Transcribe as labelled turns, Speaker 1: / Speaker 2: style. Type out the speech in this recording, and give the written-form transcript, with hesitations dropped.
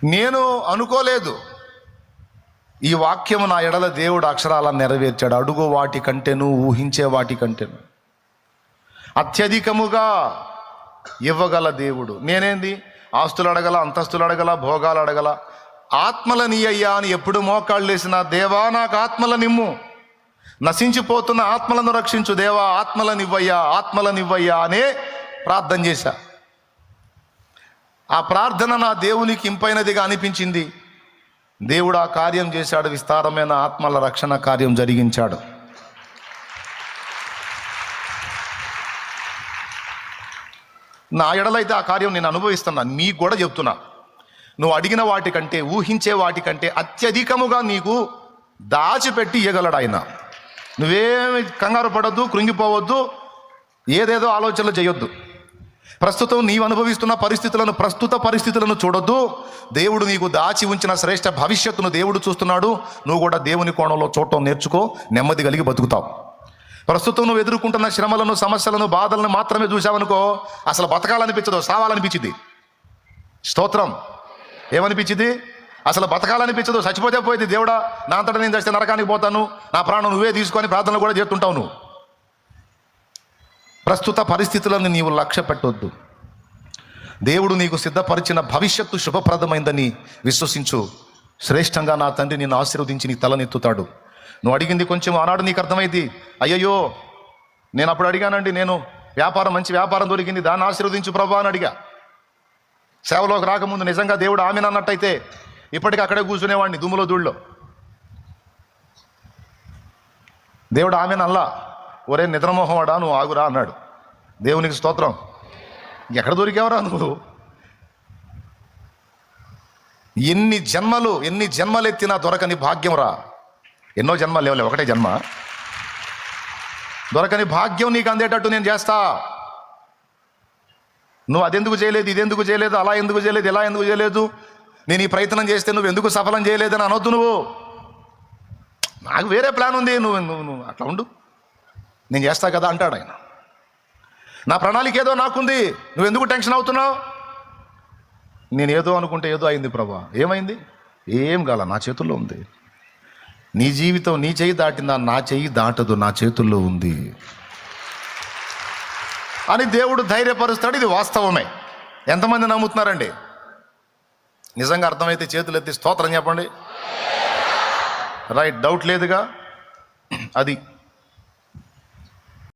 Speaker 1: నేను అనుకోలేదు, ఈ వాక్యము నా ఎడల దేవుడు అక్షరాలను నెరవేర్చాడు. అడుగు వాటి కంటేను, ఊహించే వాటి కంటేను అత్యధికముగా ఇవ్వగల దేవుడు. నేనేంది ఆస్తులు అడగల, అంతస్తులు అడగల, భోగాలు అడగల, ఆత్మల నీయ్యా అని ఎప్పుడు మోకాళ్ళు వేసిన, దేవా నాకు ఆత్మల నిమ్ము, నశించిపోతున్న ఆత్మలను రక్షించు దేవా, ఆత్మలనివ్వయ్యా, ఆత్మలనివ్వయ్యా అనే ప్రార్థన చేశా. ఆ ప్రార్థన నా దేవునికి ఇంపైనదిగా అనిపించింది. దేవుడు ఆ కార్యం చేశాడు. విస్తారమైన ఆత్మల రక్షణ కార్యం జరిగించాడు. నా ఎడలైతే ఆ కార్యం నేను అనుభవిస్తున్నా. మీకు కూడా చెప్తున్నా, నువ్వు అడిగిన వాటికంటే, ఊహించే వాటికంటే అత్యధికముగా నీకు దాచిపెట్టి ఇవ్వగలడు ఆయన. నువ్వేమి కంగారు పడొద్దు, కృంగిపోవద్దు, ఏదేదో ఆలోచనలు చేయొద్దు. ప్రస్తుతం నీవు అనుభవిస్తున్న పరిస్థితులను, ప్రస్తుత పరిస్థితులను చూడొద్దు. దేవుడు నీకు దాచి ఉంచిన శ్రేష్ఠ భవిష్యత్తును దేవుడు చూస్తున్నాడు. నువ్వు కూడా దేవుని కోణంలో చూడటం నేర్చుకో, నెమ్మది కలిగి బతుకుతావు. ప్రస్తుతం నువ్వు ఎదుర్కొంటున్న శ్రమలను, సమస్యలను, బాధలను మాత్రమే చూసావనుకో, అసలు బతకాలనిపించదు, సావాలనిపించింది. స్తోత్రం. ఏమనిపించింది? అసలు బతకాలనిపించదు, చచ్చిపోతే పోయింది. దేవుడా నా అంతటా నేను చస్తే నరకానికి పోతాను, నా ప్రాణం నువ్వే తీసుకొని ప్రార్థనలు కూడా చేస్తుంటావు. నువ్వు ప్రస్తుత పరిస్థితులను నీవు లక్ష్య పెట్టొద్దు. దేవుడు నీకు సిద్ధపరిచిన భవిష్యత్తు శుభప్రదమైందని విశ్వసించు. శ్రేష్టంగా నా తండ్రి నిన్ను ఆశీర్వదించి నీ తలనెత్తుతాడు. నువ్వు అడిగింది కొంచెం ఆనాడు నీకు అర్థమైంది. అయ్యయ్యో నేను అప్పుడు అడిగానండి, నేను వ్యాపారం, మంచి వ్యాపారం దొరికింది, దాన్ని ఆశీర్వదించు ప్రభా అని అడిగా. సేవలోకి రాకముందు నిజంగా దేవుడు ఆమెను అన్నట్టయితే ఇప్పటికీ అక్కడే కూర్చునేవాడిని, దుమ్ములో ధూళ్ళలో. దేవుడు ఆమెను అల్లా, ఒరే నిద్రమోహవాడా నువ్వు ఆగురా అన్నాడు. దేవునికి స్తోత్రం. ఎక్కడ దొరికేవరా నువ్వు? ఎన్ని జన్మలు ఎత్తినా దొరకని భాగ్యం రా. ఎన్నో జన్మలు లేవలే, ఒకటే జన్మ. దొరకని భాగ్యం నీకు అందేటట్టు నేను చేస్తా. నువ్వు అదెందుకు చేయలేదు, ఇదెందుకు చేయలేదు, అలా ఎందుకు చేయలేదు, ఇలా ఎందుకు చేయలేదు, నేను ఈ ప్రయత్నం చేస్తే నువ్వు ఎందుకు సఫలం చేయలేదని అనొద్దు. నువ్వు నాకు వేరే ప్లాన్ ఉంది, నువ్వు అట్లా ఉండు, నేను చేస్తా కదా అంటాడు ఆయన. నా ప్రణాళిక ఏదో నాకుంది, నువ్వెందుకు టెన్షన్ అవుతున్నావు? నేను ఏదో అనుకుంటే ఏదో అయింది ప్రభా. ఏమైంది? ఏం కాల, నా చేతుల్లో ఉంది. నీ జీవితం నీ చెయ్యి దాటిందా? నా చెయ్యి దాటదు, నా చేతుల్లో ఉంది అని దేవుడు ధైర్యపరుస్తాడు. ఇది వాస్తవమే. ఎంతమంది నమ్ముతున్నారండి? నిజంగా అర్థమైతే చేతులు ఎత్తి స్తోత్రం చెప్పండి. రైట్, డౌట్ లేదుగా. అది